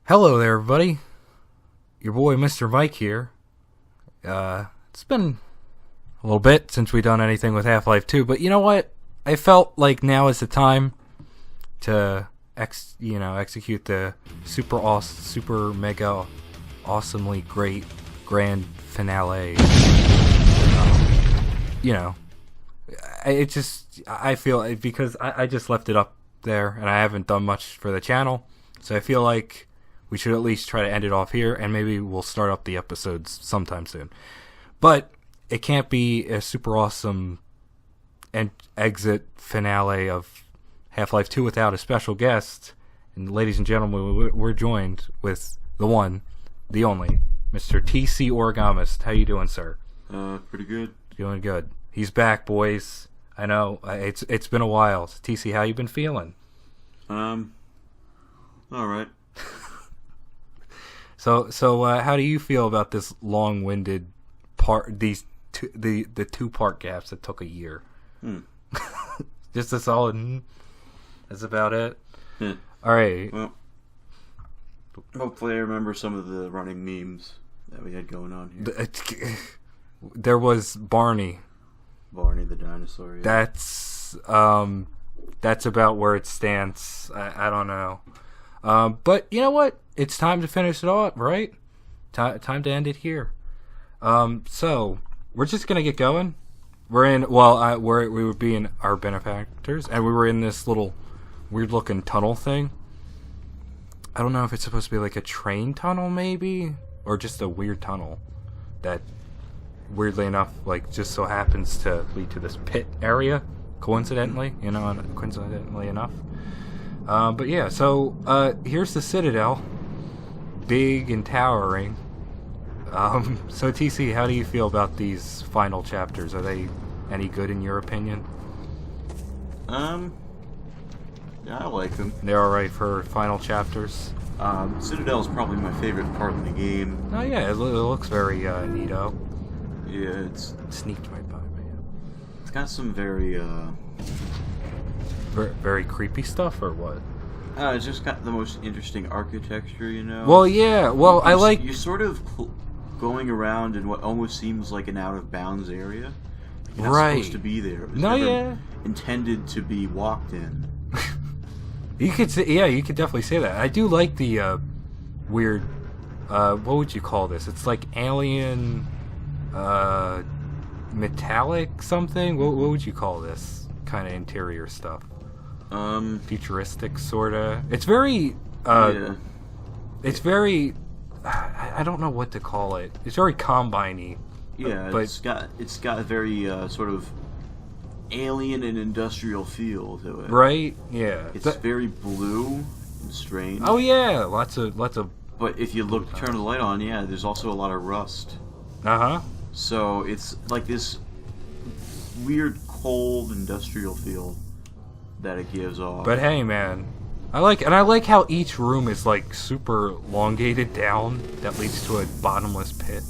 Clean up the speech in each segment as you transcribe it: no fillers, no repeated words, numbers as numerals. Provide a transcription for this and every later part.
Hello there, everybody. Your boy, Mr. Mike here. It's been a little bit since we've done anything with Half-Life 2, but you know what? I felt like now is the time to execute the super mega awesomely great grand finale. I feel because I just left it up there and I haven't done much for the channel, so I feel like we should at least try to end it off here, and maybe we'll start up the episodes sometime soon. But it can't be a super awesome exit finale of Half-Life 2 without a special guest. And ladies and gentlemen, we're joined with the one, the only, Mr. TC Origamist. How you doing, sir? Pretty good. Doing good. He's back, boys. I know, it's been a while. TC, how you been feeling? All right. So how do you feel about this long-winded part? The two-part gaps that took a year. Just a solid. That's about it. All right. Well, hopefully I remember some of the running memes that we had going on here. There was Barney. Barney the dinosaur. Yeah. That's about where it stands. I don't know. But you know what? It's time to finish it off, right? Time to end it here. So we're just gonna get going. We're in. We would be in our benefactors, and we were in this little weird-looking tunnel thing. I don't know if it's supposed to be like a train tunnel, maybe, or just a weird tunnel that, weirdly enough, like just so happens to lead to this pit area. Coincidentally enough. But yeah, so here's the Citadel, big and towering. So TC, how do you feel about these final chapters? Are they any good in your opinion? Yeah, I like them. They're alright for final chapters. Citadel is probably my favorite part of the game. Oh yeah, it looks very neato. Yeah, it's Sneaked right by me. It's got some very very creepy stuff, or what? It's just got the most interesting architecture, you know. Well, yeah. Well, You're sort of going around in what almost seems like an out of bounds area. You're not supposed to be there. It was never intended to be walked in. You could say, yeah, you could definitely say that. I do like the weird. What would you call this? It's like alien, metallic something. What would you call this kind of interior stuff? Futuristic, sorta. It's very. Yeah. It's very. I don't know what to call it. It's very combine-y. Yeah, but it's got a very sort of alien and industrial feel to it. Right? Yeah. It's very blue and strange. Oh yeah, lots of. But if you turn the light on, yeah, there's also a lot of rust. Uh-huh. So it's like this weird cold industrial feel that it gives off. But hey, man, I like how each room is like super elongated down that leads to a bottomless pit.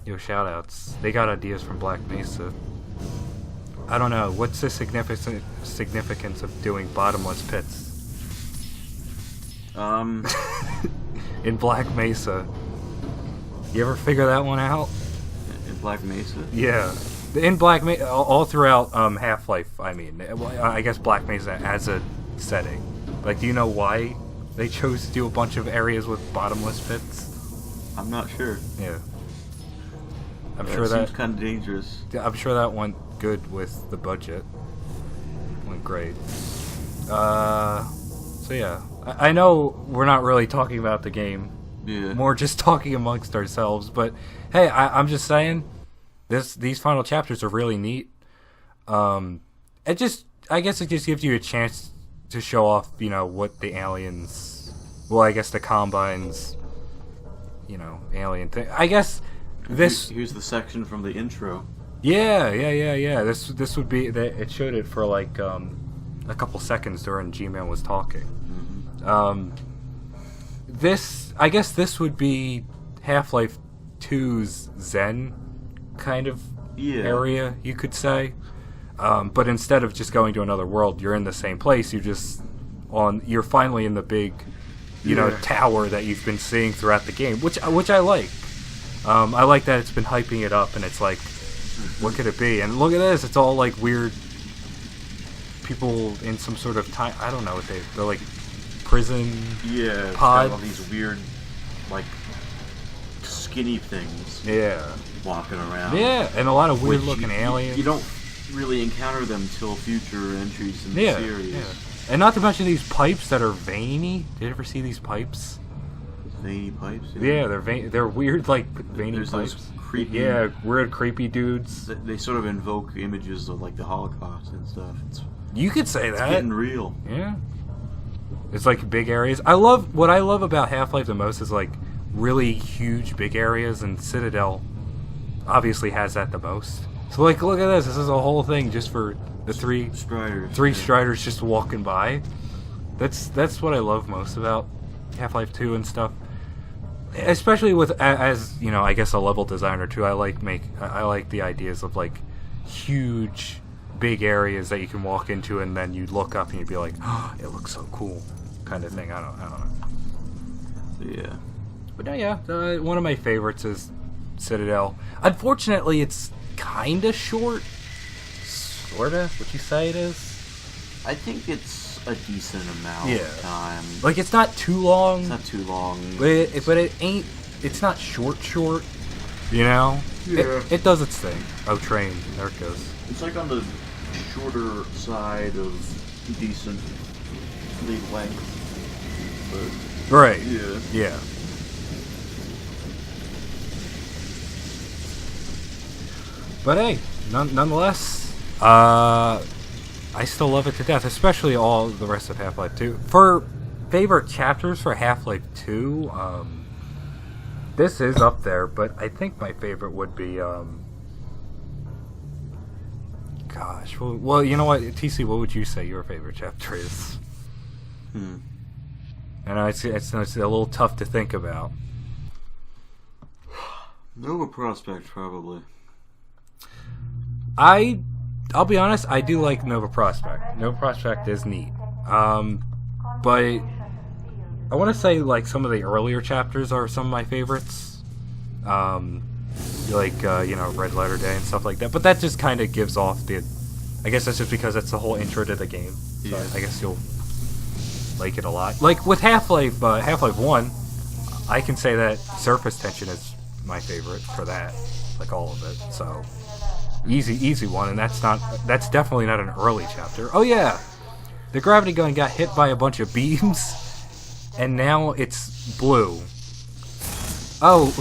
Yo, shoutouts. They got ideas from Black Mesa. I don't know, what's the significance of doing bottomless pits? In Black Mesa. You ever figure that one out? In Black Mesa? Yeah. In Black Mesa, all throughout Half-Life, I mean. I guess Black Mesa as a setting. Like, do you know why they chose to do a bunch of areas with bottomless pits? I'm not sure. Yeah. I'm sure that seems kind of dangerous. I'm sure that went good with the budget. Went great. So yeah. I know we're not really talking about the game. Yeah. More just talking amongst ourselves. But hey, I'm just saying, these final chapters are really neat. I guess it just gives you a chance to show off, what the aliens, I guess the Combines, alien thing. I guess here's the section from the intro. Yeah. This would be that it showed it for like a couple seconds during G-Man was talking. I guess this would be Half-Life 2's Zen kind of area, you could say. But instead of just going to another world, you're in the same place. You're finally in the big tower that you've been seeing throughout the game, which I like. I like that it's been hyping it up, and it's like, what could it be? And look at this, it's all like weird people in some sort of time. I don't know what they're like prison. Yeah, pods. It's got all these weird, like skinny things. Yeah, walking around. Yeah, and a lot of weird looking aliens. You don't really encounter them till future entries in the series. Yeah. And not to mention these pipes that are veiny. Did you ever see these pipes? Veiny pipes? Yeah, they're weird, like, veiny pipes. Those creepy... Yeah, weird, creepy dudes. They sort of invoke images of, like, the Holocaust and stuff. You could say that. It's getting real. Yeah. It's, like, big areas. What I love about Half-Life the most is, like, really huge, big areas, and Citadel obviously has that the most. So, like, look at this. This is a whole thing just for the three Striders just walking by. That's what I love most about Half-Life 2 and stuff. Especially with, as you know, I guess a level designer too. I like the ideas of like huge, big areas that you can walk into, and then you look up and you'd be like, oh, it looks so cool, kind of thing. I don't know. Yeah. But no, yeah, one of my favorites is Citadel. Unfortunately, it's kind of short. Sorta? Would you say it is? I think it's a decent amount of time. Like, it's not too long. It's not too long. But it ain't... It's not short, you know? Yeah. It does its thing. Oh, train. There it goes. It's like on the shorter side of decent lead length. But right. Yeah. Yeah. But hey, nonetheless... I still love it to death, especially all the rest of Half-Life 2. For favorite chapters for Half-Life 2, this is up there, but I think my favorite would be, gosh, well, you know what, TC, what would you say your favorite chapter is? And it's a little tough to think about. Nova Prospekt, probably. I'll be honest, I do like Nova Prospekt. Nova Prospekt is neat. But I want to say, like, some of the earlier chapters are some of my favorites. Like, Red Letter Day and stuff like that. But that just kind of gives off the... I guess that's just because that's the whole intro to the game. So yeah. I guess you'll like it a lot. Like, with Half-Life 1, I can say that Surface Tension is my favorite for that. Like, all of it, so... Easy one, and that's definitely not an early chapter. Oh yeah, the gravity gun got hit by a bunch of beams, and now it's blue. Oh,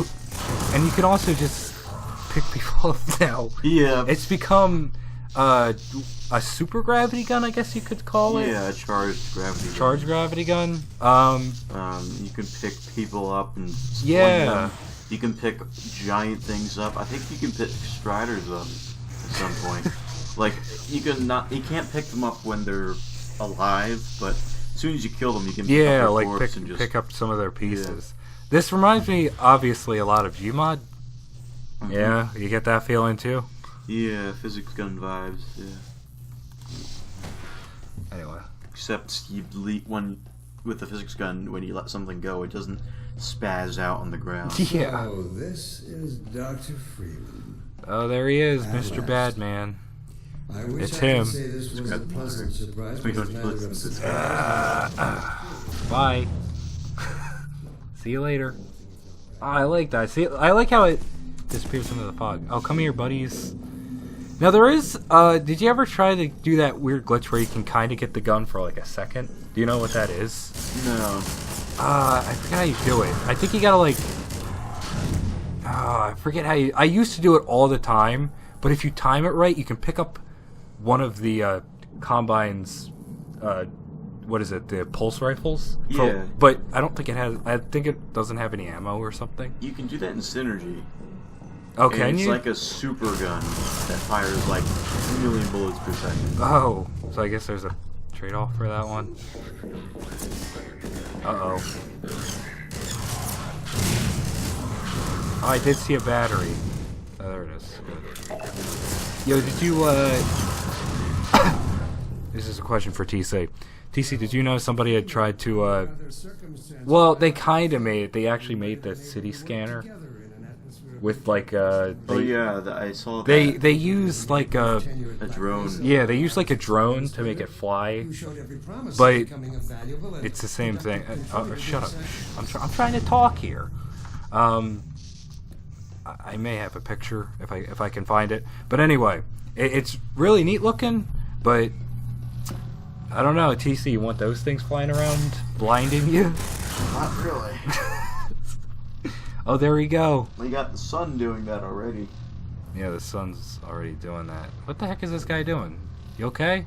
and you can also just pick people up now. Yeah. It's become a super gravity gun, I guess you could call it. Yeah, a charged gravity gun. Charged gravity gun. You can pick people up and sling them. You can pick giant things up. I think you can pick Striders up at some point. Like, you can't pick them up when they're alive, but as soon as you kill them, you can pick up their corpse and just pick up some of their pieces. Yeah. This reminds me, obviously, a lot of Gmod. Mm-hmm. Yeah, you get that feeling too? Yeah, physics gun vibes, yeah. Anyway. Except with the physics gun, when you let something go, it doesn't spaz out on the ground. Yeah. Oh, this is Dr. Freeman. Oh, there he is, Mr. Badman. I wish it's I him. could say this was a pleasant surprise, but it's matter of surprise. Bye. See you later. Oh, I like that. See, I like how it disappears into the fog. Oh, come here, buddies. Now there is. Did you ever try to do that weird glitch where you can kind of get the gun for like a second? Do you know what that is? No. I forget how you do it. I think you gotta like. I forget how you. I used to do it all the time, but if you time it right, you can pick up one of the Combine's. What is it? The pulse rifles? Yeah. But I don't think it has. I think it doesn't have any ammo or something. You can do that in Synergy. Oh, can you? It's like a super gun that fires like 2 million bullets per second. Oh, so I guess there's a trade-off for that one. Uh-oh. Oh, I did see a battery. Oh, there it is. Good. Yo, did you, this is a question for TC. TC, did you know somebody had tried to, well, they kind of made it. They actually made the city scanner with, like, Oh yeah, I saw that. They use, like, a drone. yeah, they use, like, a drone to make it fly. But it's the same thing. Shut up. I'm trying to talk here. I may have a picture if I can find it. But anyway, it's really neat looking, but I don't know, TC, you want those things flying around blinding you? Not really. Oh, there we go. We got the sun doing that already. Yeah, the sun's already doing that. What the heck is this guy doing? You okay?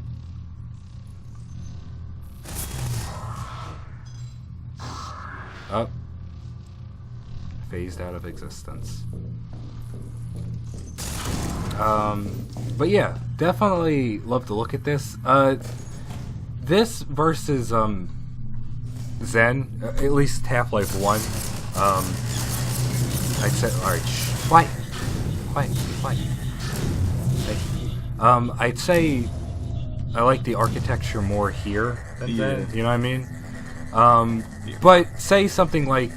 Oh. Phased out of existence. But yeah, definitely love to look at this. This versus Zen, at least Half-Life 1. I'd say, alright, quiet. I'd say I like the architecture more here than Zen. You know what I mean? But say something like,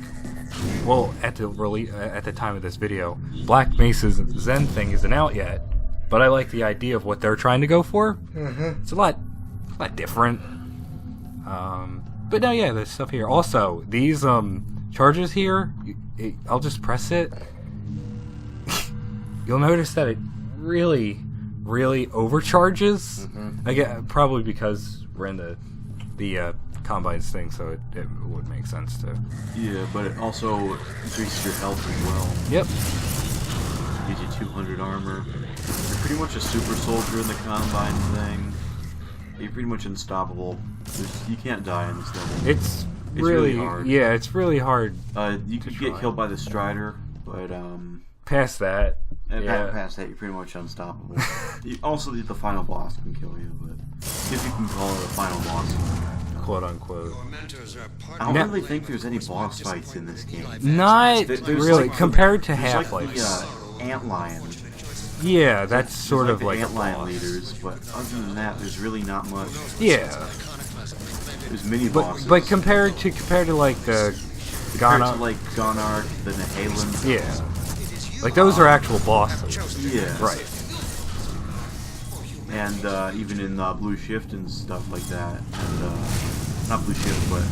well, at the time of this video, Black Mesa's Zen thing isn't out yet, but I like the idea of what they're trying to go for. It's a lot different. But no, yeah, there's stuff here. Also, these charges here, I'll just press it. You'll notice that it really overcharges. Again, probably because we're in the Combines thing, so it would make sense to. Yeah, but it also increases your health as well. Yep. Gives you 200 armor. You're pretty much a super soldier in the Combine thing. You're pretty much unstoppable. You can't die in this level. It's really hard. Yeah, it's really hard. You could get killed by the Strider, but past that. Past that, you're pretty much unstoppable. Also, the final boss can kill you, but if you can call it a final boss, quote unquote. I don't really think there's any boss fights in this game. Not really, compared to Half-Life. Like the Antlion. Yeah, that's sort of like the Antlion leaders, but other than that, there's really not much. Yeah. There's mini bosses. But compared to like the Gonarch, the Nehalem. Yeah. Like those are actual bosses. Yeah. Right. And even in Blue Shift and stuff like that, and not Blue Shift, but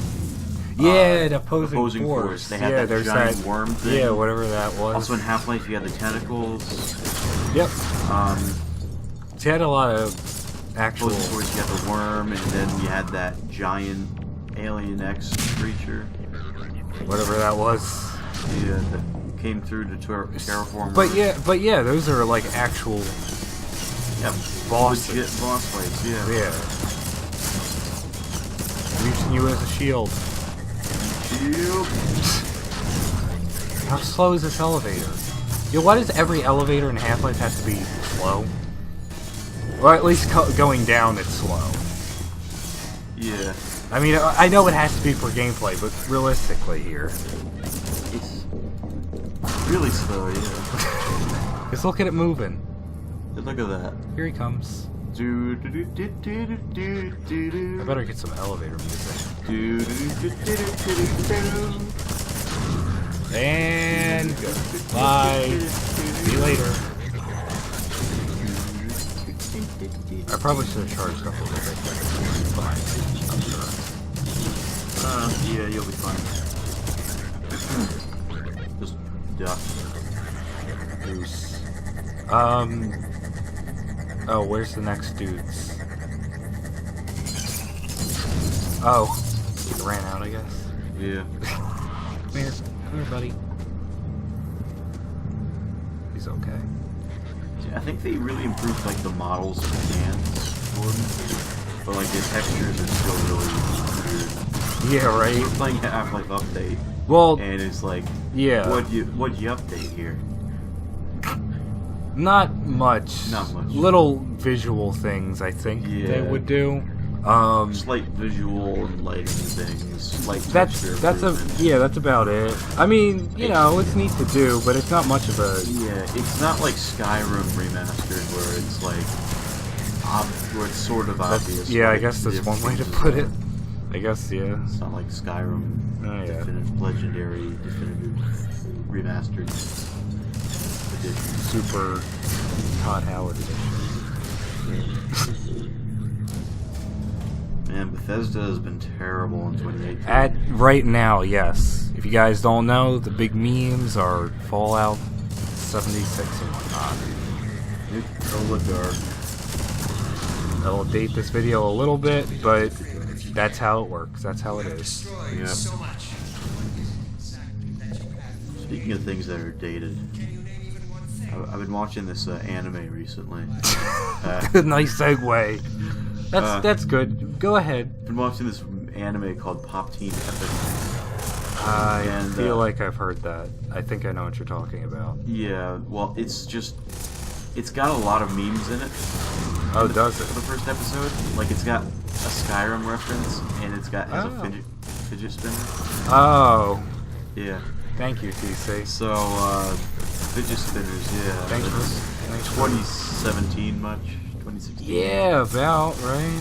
yeah, the opposing force. They had that giant worm thing. Yeah, whatever that was. Also in Half-Life, you had the tentacles. Yep. So you had a lot of actual. Opposing force, you had the worm, and then you had that giant Alien X creature. Whatever that was. Yeah, that came through to terraform. But yeah, those are like actual. Yeah, bosses. Legit boss fights, yeah. Yeah. Using you as a shield. Shield. How slow is this elevator? Yo, why does every elevator in Half-Life have to be slow? Or at least going down it's slow. Yeah. I mean, I know it has to be for gameplay, but realistically here. It's really slow, yeah. Just look at it moving. Look at that. Here he comes. I better get some elevator music. And go. Bye. See you later. I probably should have charged up a little bit better. Fine. I'm sure. Yeah, you'll be fine. Just duck. Goose. Oh, where's the next dudes? Oh, he ran out, I guess. Yeah. Come here, buddy. He's okay. I think they really improved like the models of the hands for them, but like the textures are still really weird. Yeah, right. We're playing Half-Life Update. Well, and it's like, yeah. What'd you update here? Not much. Not much. Little visual things, I think they would do. Slight visual and lighting things. Slight that's about it. I mean, you know, it's neat to do, but it's not much of a. Yeah, it's not like Skyrim remastered where it's like where it's sort of obvious. Yeah, I like, guess that's the one way to differences put are. it. I guess, yeah. It's not like Skyrim, Oh, yeah. Legendary, definitive, remastered edition. Super Todd Howard edition. Man, Bethesda has been terrible in 2018. At right now, yes. If you guys don't know, the big memes are Fallout 76 and whatnot. Oligarch. That'll date this video a little bit, but that's how it works. That's how it is. Yeah. Speaking of things that are dated, I've been watching this anime recently. Nice segue. That's good. Go ahead. Been watching this anime called Pop Team Epic. I feel like I've heard that. I think I know what you're talking about. Yeah, well, it's got a lot of memes in it. Oh, does For it? the first episode, like it's got a Skyrim reference and it's got has a Oh. fidget spinner. Oh, Yeah. thank you, TC. So fidget spinners, yeah. Thanks That's for 2017 much? 2016. Yeah, about right.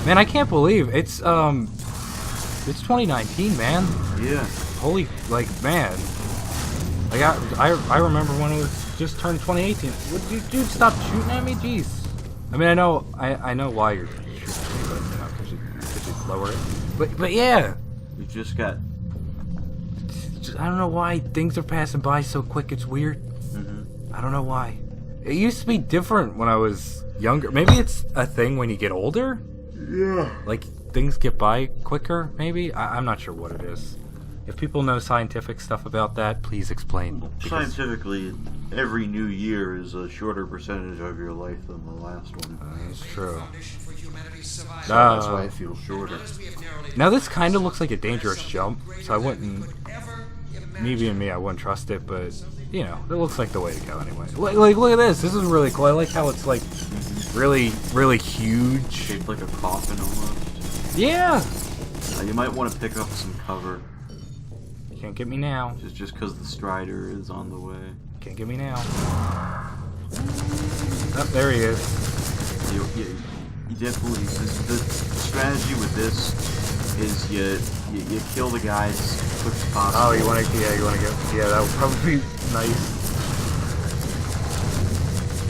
Man, I can't believe it's 2019, man. Yeah. Holy, like, man. Like I remember when it was just turned 2018. Would you, dude, stop shooting at me? Jeez. I mean, I know why you're shooting at me, but you know, could you lower it? But yeah, We just got. I don't know why things are passing by so quick. It's weird. I don't know why. It used to be different when I was younger. Maybe it's a thing when you get older. Yeah. Like things get by quicker. Maybe I'm not sure what it is. If people know scientific stuff about that, please explain. because- Scientifically, every new year is a shorter percentage of your life than the last one. It's true. So that's why it feels shorter. Now this kind of looks like a dangerous jump, so I wouldn't. Me being me, I wouldn't trust it, but you know, it looks like the way to go anyway. Like look at this. This is really cool. I like how it's like really, really huge. Shaped like a coffin almost. Yeah. You might want to pick up some cover, You can't get me now. just because the Strider is on the way. Can't get me now. Oh, there he is. You definitely. The strategy with this is you kill the guys as quick as possible. Oh, you want to get? Yeah, that would probably be nice.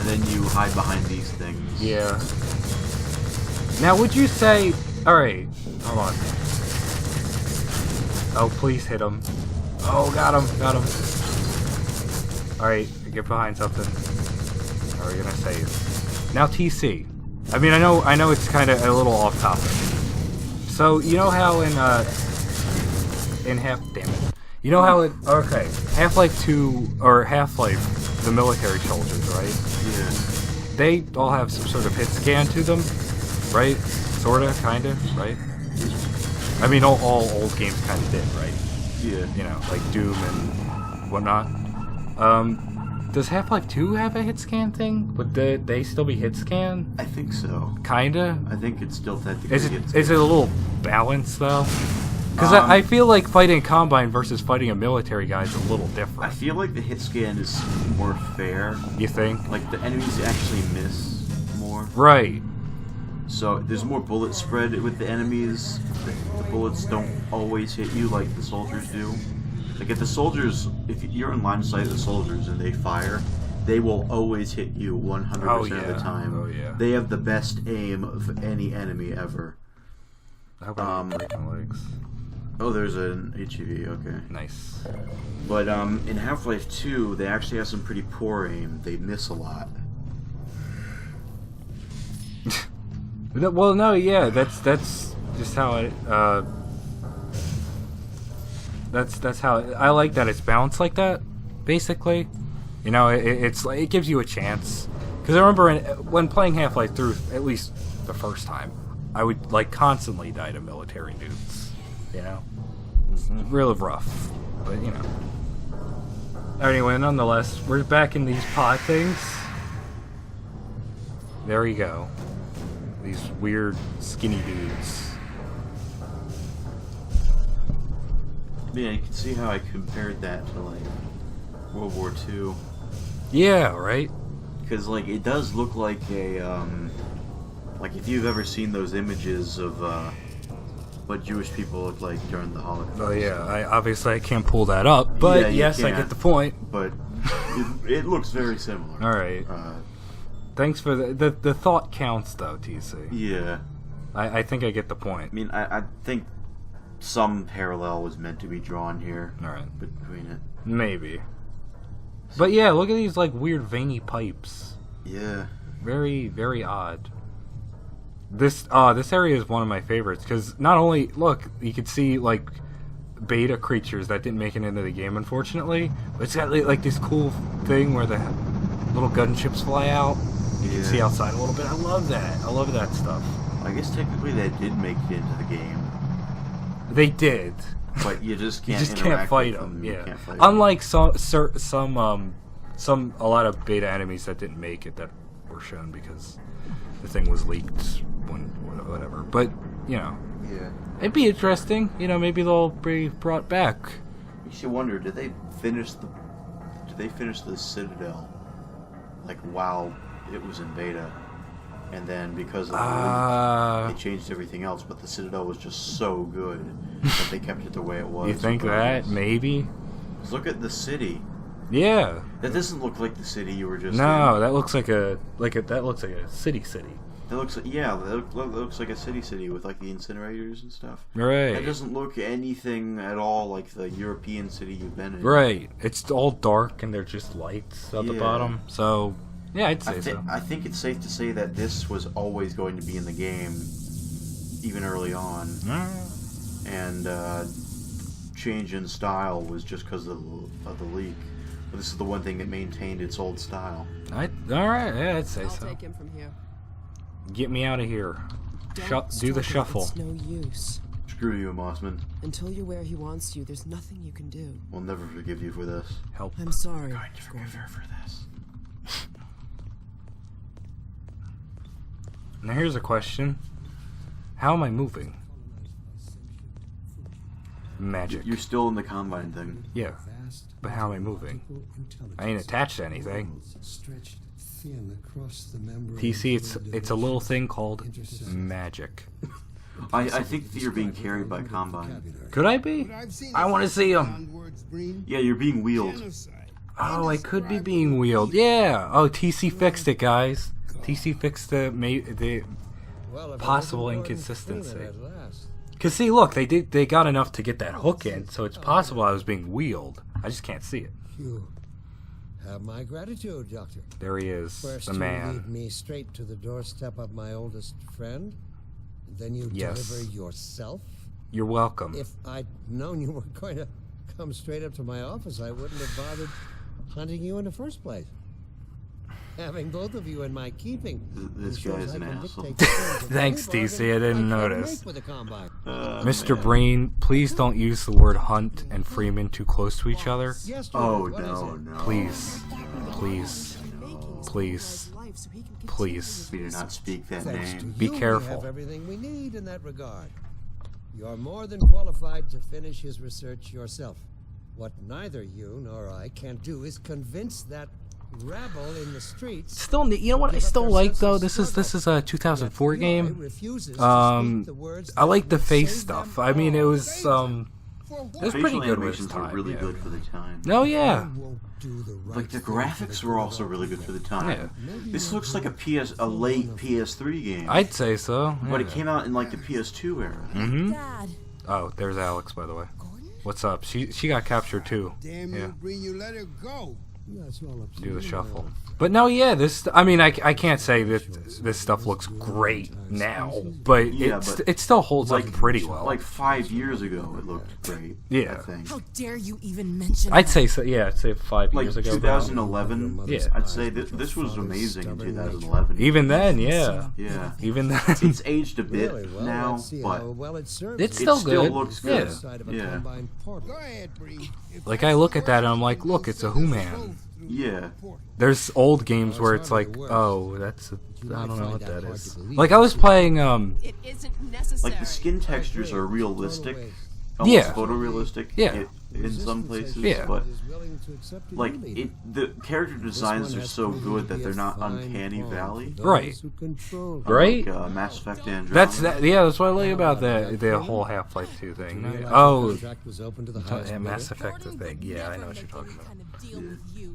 And then you hide behind these things. Yeah. Now, would you say? All right, hold on. Oh, please hit him. Oh, got him. All right, get behind something. How are we gonna save? Now, TC. I mean, I know it's kind of a little off topic. So you know how in You know how Half-Life 2 or Half-Life, the military soldiers, right? Yeah. They all have some sort of hit scan to them, right? Sorta, kinda, right? I mean, all old games kind of did, right? Yeah. You know, like Doom and whatnot. Does Half-Life 2 have a hit scan thing? Would they still be hit scan? I think so. Kinda. I think it's still technically. Is it a little balanced though? Because I feel like fighting a Combine versus fighting a military guy is a little I different. feel like the hit scan is more fair. You think? Like the enemies actually miss more. Right. So there's more bullet spread with the enemies. The bullets don't always hit you like the soldiers do. Like if you're in line of sight of the soldiers and they fire, they will always hit you 100% of the time. Oh yeah. They have the best aim of any enemy ever. I hope I'm not breaking legs. Oh, there's an HEV, okay. Nice. But in Half-Life 2, they actually have some pretty poor aim. They miss a lot. Well, no, yeah, that's just how it. That's how I like that it's balanced like that. Basically, you know, it's like it gives you a chance. Because I remember when playing Half-Life 3, at least the first time, I would like constantly die to military dudes. You know, it's real rough, but you know. Anyway, nonetheless, we're back in these pod things. There you go. These weird skinny dudes. Yeah, you can see how I compared that to like World War II. Yeah, right? Because like it does look like a Like if you've ever seen those images of what Jewish people look like during the Holocaust. Oh yeah, I can't pull that up, but Yeah, you yes, I can't. get the point. But it looks very similar. All right. Thanks for the thought counts though, TC. Yeah. I think I get the I point. mean, I think some parallel was meant to be drawn here. All right. Between it. Maybe. But yeah, look at these like weird veiny pipes. Yeah. Very, very odd. This area is one of my favorites because not only look, you can see like beta creatures that didn't make it into the game, unfortunately, but it's got like this cool thing where the little gunships fly out. You can see outside a little bit. I love that. I love that stuff. I guess technically they did make it into the game, They did. but you just can't. You just interact can't fight with them. You Yeah. can't fight Unlike a lot of beta enemies that didn't make it that were shown because the thing was leaked when whatever. But you know, them. Yeah. it'd be interesting. You know, maybe they'll be brought back. You should wonder, did they finish the Citadel like while it was in beta, and then because of the leak, they changed everything else, but the Citadel was just so good that they kept it the way it was. You think that maybe? 'Cause look at the city. Yeah. That doesn't look like the city you were just No, in. that looks like a city. That looks like, yeah, that looks like a city with like the incinerators and stuff. Right. That doesn't look anything at all like the European city you've been in. Right. It's all dark and they're just lights at the Yeah. bottom. So, yeah, I'd say so. I think it's safe to say that this was always going to be in the game, even early on, and change in style was just because of the leak. But this is the one thing that maintained its old style. All right. Yeah, I'd say I'll so. take him from here. Get me out of here. Don't Do the struggle, shuffle. It's no use. Screw you, Mossman. Until you're where he wants you, there's nothing you can do. We'll never forgive you for this. Help. I'm sorry. I'm going to forgive her for this. Now here's a question. How am I moving? Magic. You're still in the Combine thing. Yeah. But how am I moving? I ain't attached to anything. Stretched thin across the membrane TC, of the it's a little thing division. called Intersection. magic. I think that you're being carried by Combine. Could I be? I want to see him. Yeah, you're being wheeled. Oh, I could be being wheeled. Yeah. Oh, TC fixed it, guys. TC fixed the possible inconsistency. Cause see, look, they got enough to get that hook in, so it's possible I was being wheeled. I just can't see it. You have my gratitude, Doctor. There he is, First, the you man. lead me straight to the doorstep of my oldest friend. Then you Yes. deliver yourself. You're welcome. If I'd known you were going to come straight up to my office, I wouldn't have bothered hunting you in the first place. Having both of you in my keeping. This ensures guy's I an can asshole. dictate the terms of Thanks, any DC, I bargain didn't I can notice. make with the Combine. Mr. Man. Breen, please don't use the word Hunt and Freeman too close to each other. Yes, Oh, George, what is no, it? no. Please. Please. Please. Please. We do not speak that Thanks to name. Be you, we careful. have everything we need in that regard. You are more than qualified to finish his research yourself. What neither you nor I can do is convince that rabble in the streets. Still, you know what I still like though? This is a 2004 game. I like the face stuff. I mean, it was pretty Facial good with its animations were time. really Yeah. good for the time. Oh yeah. Like the graphics were also really good for the time. This looks like a late PS3 game. I'd say so. But it yeah. came out in like the PS2 era. Mm-hmm. Dad. Oh, there's Alex, by the way. Gordon? What's up? She got captured too. Damn Yeah. you, Breen, you let her go. That's all up to Do the you, shuffle. But no, yeah, this. I mean, I can't say that this stuff looks great now, but Yeah, it but it still holds up like- pretty well. Like 5 years ago, it looked great. Yeah. I think. How dare you even mention I'd that? say so. Yeah, I'd say 5 Like years ago. 2011, Yeah. I'd say this was amazing in 2011. Even then, yeah. Yeah. Even then. It's aged a bit Really? Well, now, let's see how but well it serves It's us. still it still good. looks Yeah. good. Side of a Yeah. Combine portal. Go ahead, Breen. If Like I look at that and I'm like, look, it's a Who-Man. Yeah. There's old games where it's like, hardly worse. oh, that's a, You I might don't know find what that that hard is. to believe. Like I was playing It isn't necessary. Like the skin textures are realistic, Total waste. almost Yeah. photorealistic. Yeah. in some places, Yeah. but Is willing to accept a like new leader. the character This designs one are has so proven good to that be they're a not fine uncanny pawn valley. for those Right. who control them. Right? Like, Mass Effect Andromeda. That's what I like about the whole Half-Life 2 thing. You realize the Oh, contract was open to the highest yeah, Mass bidder? Effect thing. Yeah, I know what you're talking about.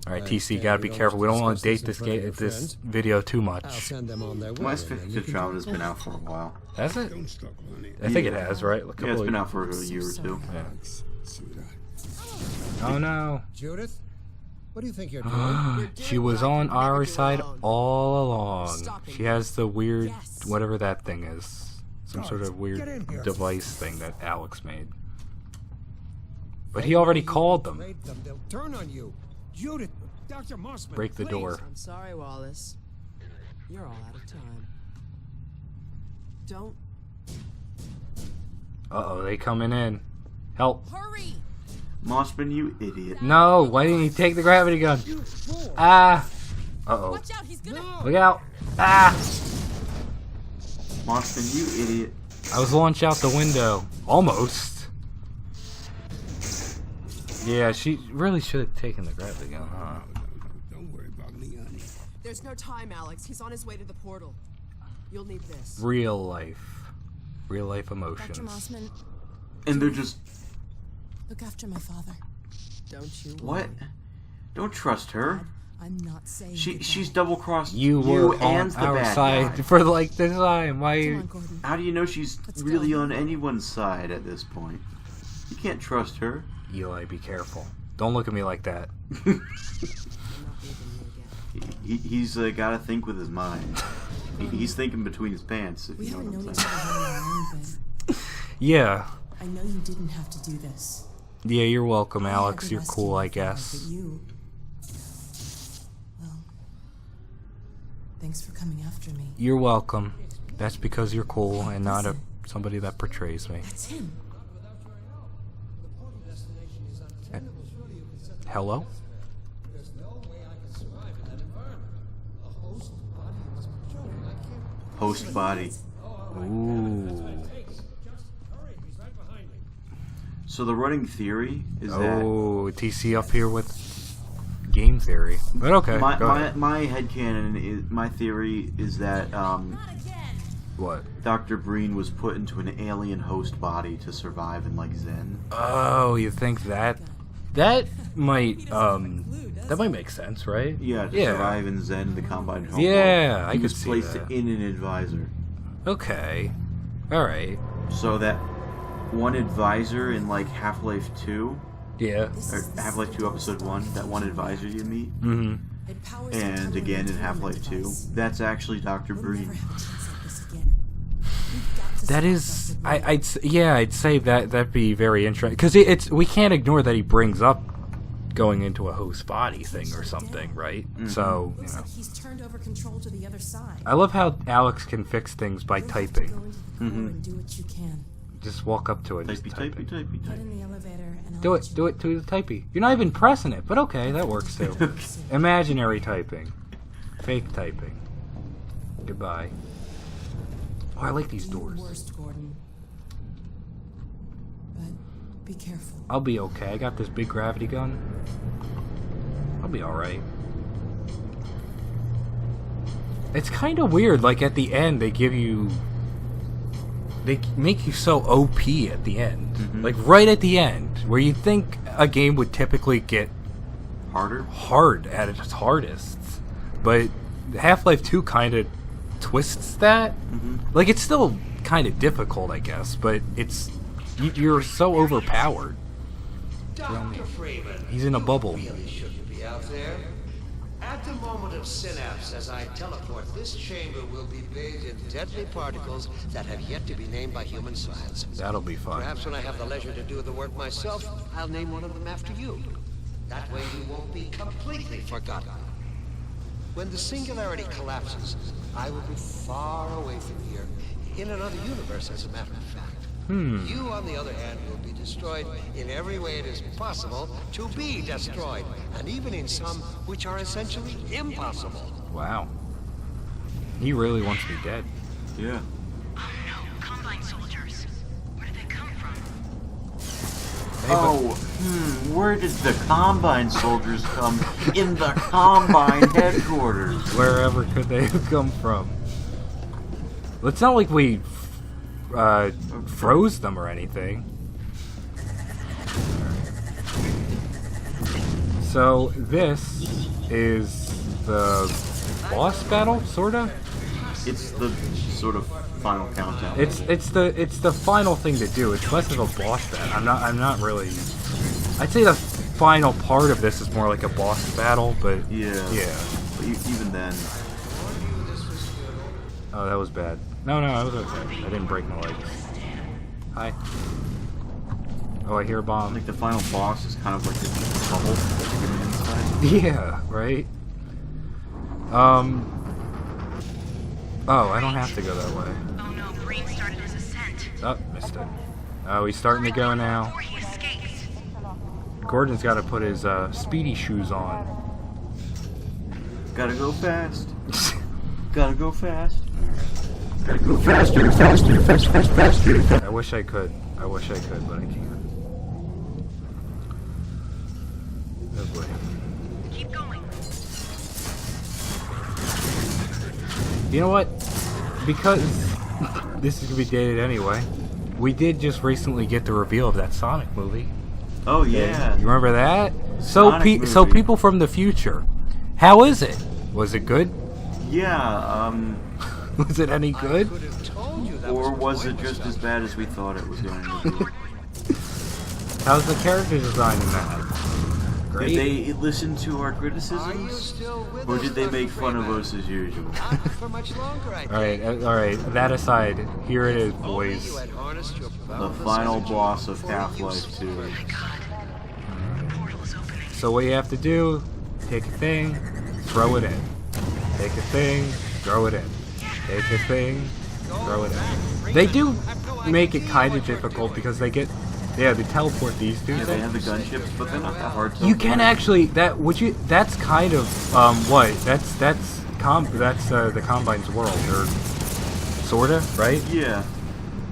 All right, Right, TC, yeah, gotta we be don't careful. We don't want to discuss date this this in front of your this friends. video too I'll much. send them on their way. Mass and then Effect you can Andromeda's been out for a while. Has it? Don't struggle, honey. I think it has, right? A Yeah, it's couple been of- out for a year or two. Yeah. Sweetheart. Oh no. Judith, what do you think you're doing? She was on our side all along. She has the weird, whatever that thing is. Some sort of weird Get in here. device thing that Alex made. But he already called them. Raid them, they'll turn on you. Judith, Dr. Mossman, Break the please. door. I'm sorry, Wallace. You're all out of time. Don't Uh-oh, they coming in. Help. hurry. Mossman, you idiot. No, why didn't he take the gravity gun? You fool. Ah. Uh-oh. Watch out, he's gonna. No. Look out. Ah. Mossman, you idiot. I was launched out the window. Almost. Yeah, she really should have taken the gravity gun, huh? Don't worry about me, honey. There's no time, Alex. He's on his way to the portal. You'll need this. Real life. Real life Dr. emotions. Mossman, And they're just look after my father. Don't you? what? Don't trust her. I'm not saying She's goodbye. double crossed You were and on the our bad side guy. for like this time. Why Come on, you... Gordon. How do you know she's Let's really go. on anyone's side at this point? You can't trust her. Eli, be careful. Don't look at me like that. I'm not leaving you again. He's got to think with his mind. He's thinking between his pants, if We you know haven't known what each I'm other saying. very long, but Yeah. I know you didn't have to do this. Yeah, you're welcome, I had Alex. to You're rescue cool, my I father, guess. But you, well, thanks for coming after me. You're welcome. That's because you're cool and not somebody that portrays me. That's him. Hello? There's no way I can survive in that environment. A host body must be children. I can't. Host body. Ooh. He's right behind me. So the running theory is Oh, TC up here with game theory. But okay, that go ahead. my headcanon is my theory is that What? Dr. Breen was put into an alien host body to survive in like Zen. Oh, you think that? That might make sense, right? Yeah, to survive in Zen, the combined homeworld. Yeah, I he could was see placed that. in an advisor. Okay. Alright. So that one advisor in like Half-Life 2, Yeah. or Half-Life 2 Episode 1, that one advisor you meet, Mm-hmm. It powers the and tunnel again in containment Half-Life 2, device. that's actually Dr. We'll Breen. never have a chance like this again. We've got to That stop is, Dr. Breen. I'd say that'd be very interesting because it's we can't ignore that he brings up going into a host body thing or something, right? So you Looks know, like he's turned over control to the other side. I love how Alex can fix things by You'll have to typing. go into the core and do what you can. Just walk up to it, and just Typey, type typey, it. typey, Get typey. in the elevator and I'll Do let it, you do it to the typey. You're not even pressing it, but okay, that works too. Imaginary typing, fake typing. Goodbye. Oh, I like these do your doors. worst, Gordon. But be careful. I'll be okay. I got this big gravity gun. I'll be alright. It's kind of weird, like at the end they give you... They make you so OP at the end. Like right at the end, where you think a game would typically get Harder? hard at its hardest. But Half-Life 2 kind of twists that. Like it's still kind of difficult, I guess, but it's... You're so overpowered. Dr. Freeman, He's in a you bubble. really shouldn't be out there. At the moment of synapse, as I teleport, this chamber will be bathed in deadly particles that have yet to be named by human science. That'll be fun. Perhaps when I have the leisure to do the work myself, I'll name one of them after you. That way you won't be completely forgotten. When the singularity collapses, I will be far away from here, in another universe, as a matter of fact. You, on the other hand, will be destroyed in every way it is possible to be destroyed, and even in some which are essentially impossible. Wow. He really wants me dead. Yeah. Oh no, Combine soldiers. Where did they come from? Oh, where did the Combine soldiers come in the Combine headquarters? Wherever could they have come from? Well, it's not like we froze them or anything. So this is the boss battle, sorta. It's the sort of final countdown. It's the final thing to do. It's less of a boss battle. I'm not really. I'd say the final part of this is more like a boss battle, but Yeah. yeah. But even then, Oh, that was bad. No, I was okay. I didn't break my legs. Hi. Oh, I hear a I bomb. think the final boss is kind of like this bubble that you get inside. Yeah, right? Oh, I don't have to go that way. Oh no, Green started his ascent. Oh, missed it. Oh, he's starting to go now. Before he escapes. Gordon's got to put his speedy shoes on. Gotta go fast. Gotta go fast. I wish I could, but I can't. Oh boy. Keep going. You know what? Because this is gonna be dated anyway, we did just recently get the reveal of that Sonic movie. Oh yeah. You remember that? So Sonic so movie. people from the future, how is it? Was it good? Yeah. Was it any good? Could have told you that Or was it pointless, just as Doctor. bad as we thought it was going to be? How's the character design in that? Did Great. they listen to our Are you criticisms? still with Or us, did they Dr. make fun of Freeman? us as usual? Not for much longer, I think. All right. That aside, here it is, Only boys. you had harnessed your The boundless final energy boss of for a Half-Life useful 2. purpose. Portal is opening. So what you have to do, take a thing, throw it in. Take a thing, throw it in. Take a thing, throw it in. They do make it kind of difficult because they teleport these dudes. Yeah, they have the gunships, but they're not that hard to You can avoid. actually that's kind of what? That's the Combine's world, or sorta, right? Yeah.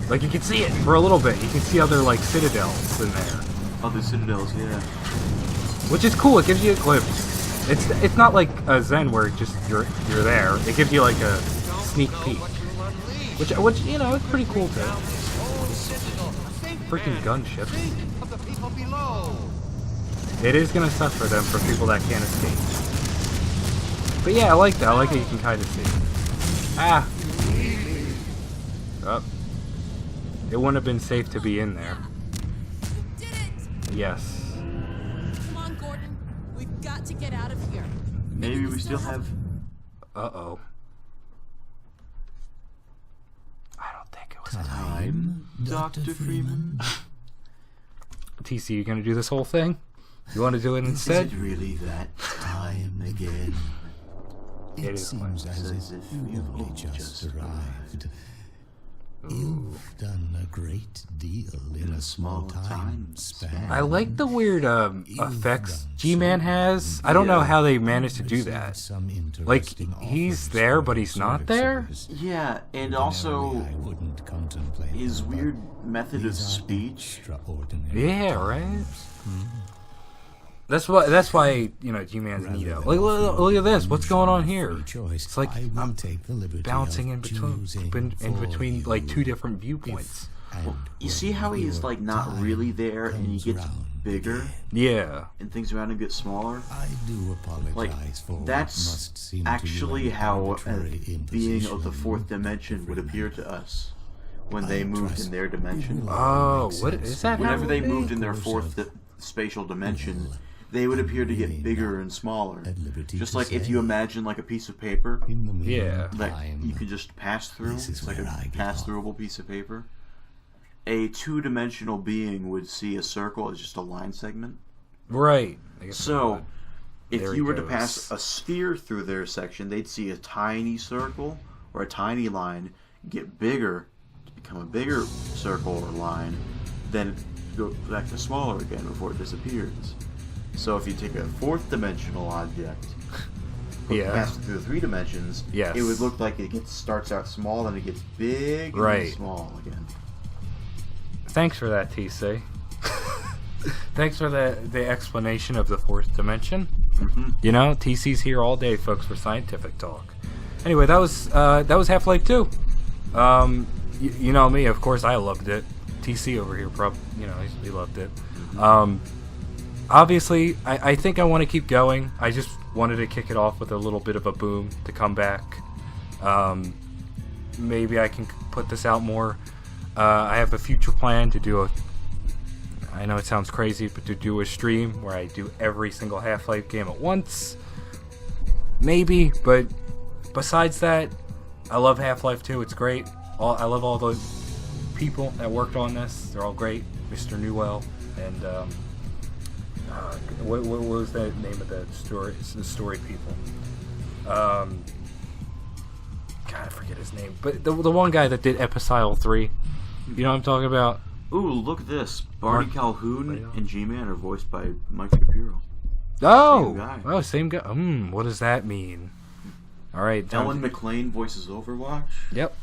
Like you can see it for a little bit. You can see other like citadels in there. Other citadels, yeah. Which is cool. It gives you a glimpse. It's not like a Zen where just you're there. It gives you like a sneak peek, which you know, it's pretty cool too. Freaking gunships. Of the people below. It is gonna suck for them, for people that can't escape. But yeah, I like that. I like that you can kind of see. Ah. Oh. It wouldn't have been safe to be in there. Did it! Yes. Come on, Gordon. We've got to get out of here. Maybe we still have... Uh-oh. I don't think it was a Time, Dr. Freeman? TC, you gonna do this whole thing? You want to do it Is instead? it really that time again? It is seems as Says if if you've you've only only just just arrived. You've done a great deal in a small time span. I like the weird effects G-Man has. I don't know Yeah. how they managed to do that. Some Like, interesting he's offers there, for but he's not there? services. Yeah, and Ordinarily, also I wouldn't contemplate his them, but weird method of these are speech. extraordinary Yeah, times. right? That's why you know, G-Man's Rather neato. than Look at this. What's going on here? free choice, It's like I will I'm take the liberty bouncing of in between choosing in for between like you. two different viewpoints. And You see how when he is your like not time really there and he comes gets around bigger again. Yeah. and things around him get smaller? I do apologize Like, for what that's must seem to actually you an how a arbitrary being of the imposition, fourth dimension would Freeman. appear to us when they I moved trust in their it dimension. will Oh, make what sense is that? to Whenever how they it moved in their course fourth of spatial dimension, will they would appear to really get bigger not and smaller. at liberty Just to like if say. you imagine like a piece of paper in the Yeah. that meantime, you could just pass through. this is It's like where I a get pass-throughable piece of paper. A two-dimensional being would see a circle as just a line segment. Right. I guess I So, would. if There you he were to goes. pass a sphere through their section, they'd see a tiny circle or a tiny line get bigger, become a bigger circle or line, then go back to smaller again before it disappears. So if you take a fourth dimensional object, Yeah. pass it through 3 dimensions, Yes. it would look like it starts out small, then it gets big, and Right. then small again. Thanks for that, TC. Thanks for the explanation of the fourth dimension. Mm-hmm. You know, TC's here all day, folks, for scientific talk. Anyway, that was Half-Life 2. You know me, of course, I loved it. TC over here, he loved it. Obviously, I think I want to keep going. I just wanted to kick it off with a little bit of a boom to come back. Maybe I can put this out more. I have a future plan to do I know it sounds crazy, but to do a stream where I do every single Half-Life game at once. Maybe, but besides that, I love Half-Life 2. It's great. I love all the people that worked on this. They're all great. Mr. Newell and what was the name of the story? It's the story people. God, I forget his name. But the one guy that did Episode 3. You know what I'm talking about? Ooh, look at this. Barney Mark Calhoun and G-Man are voiced by Mike Shapiro. Oh! Same guy. Oh, same guy. What does that mean? Alright. Ellen McLean voices Overwatch. Yep.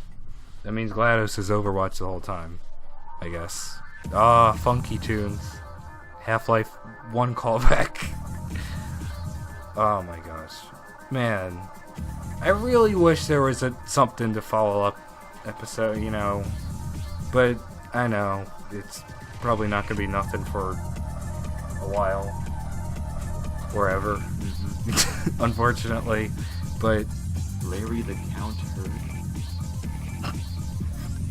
That means GLaDOS is Overwatch the whole time, I guess. Funky tunes. Half-Life 1 callback. Oh my gosh. Man. I really wish there was something to follow up episode, But I know it's probably not going to be nothing for a while. Forever. Mm-hmm. Unfortunately. But Larry the Count Hurd.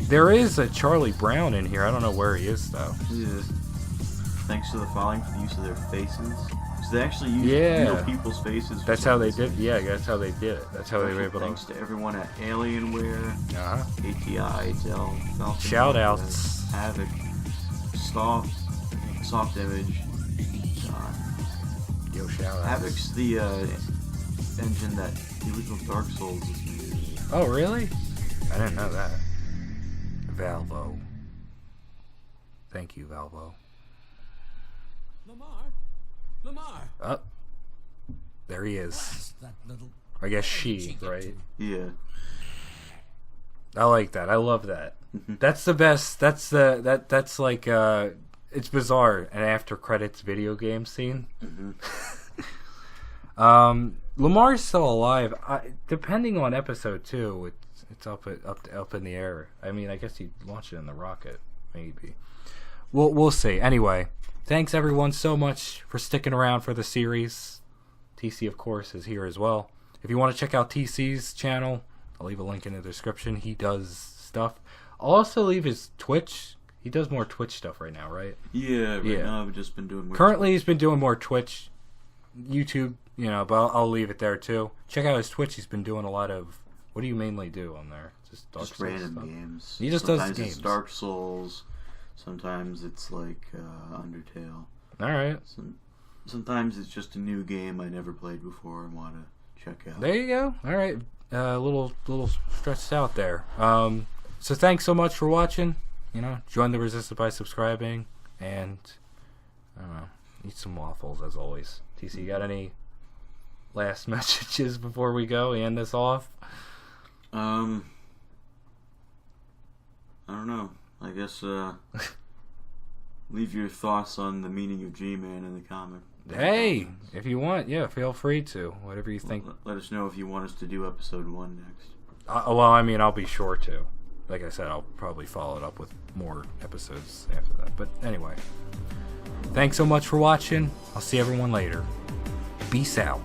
There is a Charlie Brown in here. I don't know where he is, though. Yeah. Thanks to the following for the use of their faces. So they actually used real people's faces. That's how they did. Yeah, that's how they did it. That's how they were able to. Thanks to everyone at Alienware, ATI, Dell, Falcon, shout outs, Havoc, Soft Image. Yo, shout outs. Havoc's the engine that the original Dark Souls is made. Oh, really? I didn't know that. Valvo. Thank you, Valvo. Lamar. Oh, there he is. I guess she, right? Yeah. I like that. I love that. That's the best. That's like it's bizarre, an after credits video game scene. Lamar's still alive. Depending on episode 2, it's up in the air. I mean, I guess he launched it in the rocket, maybe. We'll see. Anyway, thanks everyone so much for sticking around for the series. TC, of course, is here as well. If you want to check out TC's channel, I'll leave a link in the description. He does stuff. I'll also leave his Twitch. He does more Twitch stuff right now, right? Yeah, now I've just been doing more Currently, he's been doing more Twitch, YouTube, but I'll leave it there too. Check out his Twitch. He's been doing a lot of. What do you mainly do on there? Just Dark Souls random stuff? games. He just sometimes does games. It's Dark Souls. Sometimes it's like Undertale. All right. Sometimes it's just a new game I never played before and want to check out. There you go. All right. A little stretched out there. So thanks so much for watching. Join the Resistance by subscribing, and I don't know, eat some waffles as always. TC, you got any last messages before we go? End this off. I don't know. I guess leave your thoughts on the meaning of G-Man in the comment. Hey, if you want, feel free to. Whatever you think. Let us know if you want us to do episode 1 next. Well, I mean, I'll be sure to. Like I said, I'll probably follow it up with more episodes after that. But anyway, thanks so much for watching. I'll see everyone later. Peace out.